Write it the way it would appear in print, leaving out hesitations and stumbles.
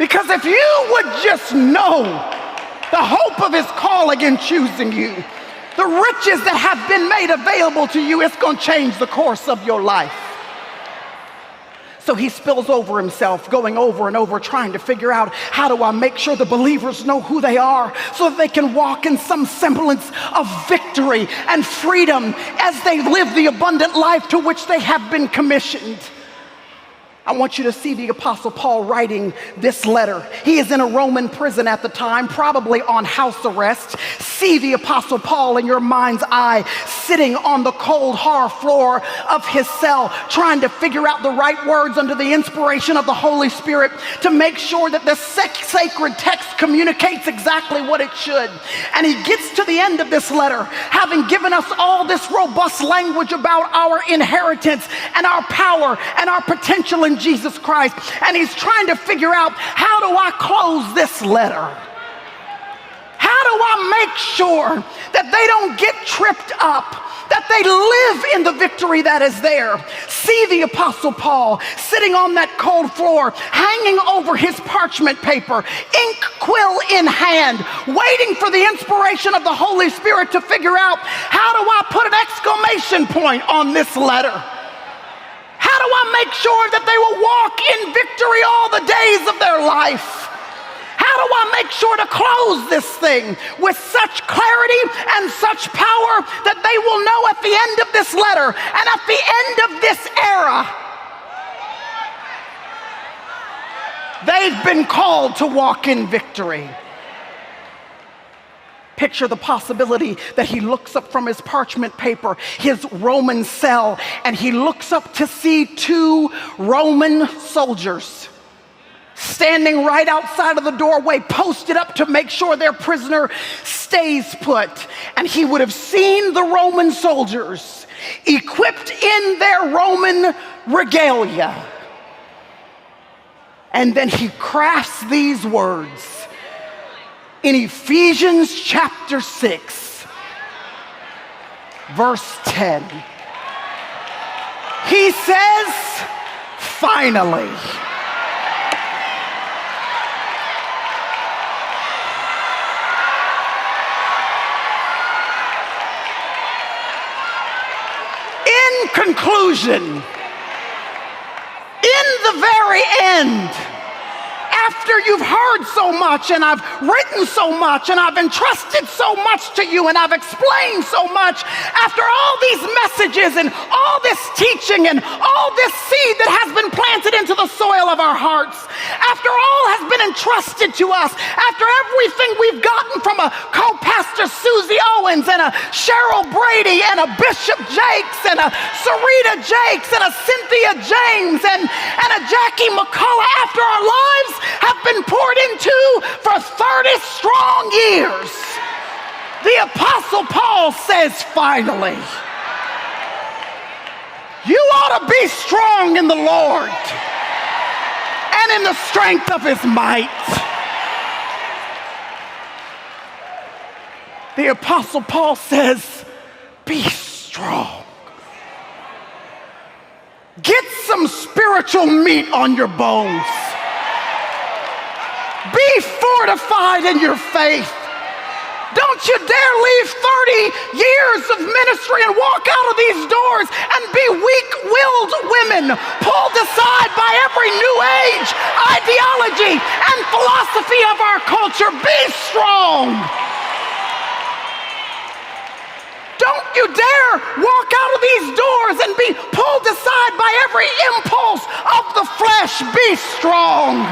Because if you would just know the hope of his calling in choosing you, the riches that have been made available to you, it's going to change the course of your life. So he spills over himself, going over and over, trying to figure out, how do I make sure the believers know who they are so that they can walk in some semblance of victory and freedom as they live the abundant life to which they have been commissioned. I want you to see the Apostle Paul writing this letter. He is in a Roman prison at the time, probably on house arrest. See the Apostle Paul in your mind's eye, sitting on the cold, hard floor of his cell, trying to figure out the right words under the inspiration of the Holy Spirit to make sure that the sacred text communicates exactly what it should. And he gets to the end of this letter, having given us all this robust language about our inheritance and our power and our potential in Jesus Christ. And he's trying to figure out, how do I close this letter? How do I make sure that they don't get tripped up, that they live in the victory that is there? See the Apostle Paul sitting on that cold floor, hanging over his parchment paper, ink quill in hand, waiting for the inspiration of the Holy Spirit to figure out, how do I put an exclamation point on this letter? How do I make sure that they will walk in victory all the days of their life? How do I make sure to close this thing with such clarity and such power that they will know at the end of this letter and at the end of this era, they've been called to walk in victory? Picture the possibility that he looks up from his parchment paper, his Roman cell, and he looks up to see two Roman soldiers standing right outside of the doorway, posted up to make sure their prisoner stays put. And he would have seen the Roman soldiers equipped in their Roman regalia. And then he crafts these words in Ephesians chapter 6, verse 10. He says, finally. In conclusion, in the very end, after you've heard so much and I've written so much and I've entrusted so much to you and I've explained so much, after all these messages and all this teaching and all this seed that has been planted into the soil of our hearts, after all has been entrusted to us, after everything we've gotten from a co-pastor Susie Owens and a Cheryl Brady and a Bishop Jakes and a Sarita Jakes and a Cynthia James and a Jackie McCullough, after our lives have been poured into for 30 strong years, the Apostle Paul says, finally. You ought to be strong in the Lord and in the strength of his might. The Apostle Paul says, be strong. Get some spiritual meat on your bones. Be fortified in your faith. Don't you dare leave 30 years of ministry and walk out of these doors and be weak-willed women pulled aside by every new age ideology and philosophy of our culture. Be strong. Don't you dare walk out of these doors and be pulled aside by every impulse of the flesh. Be strong.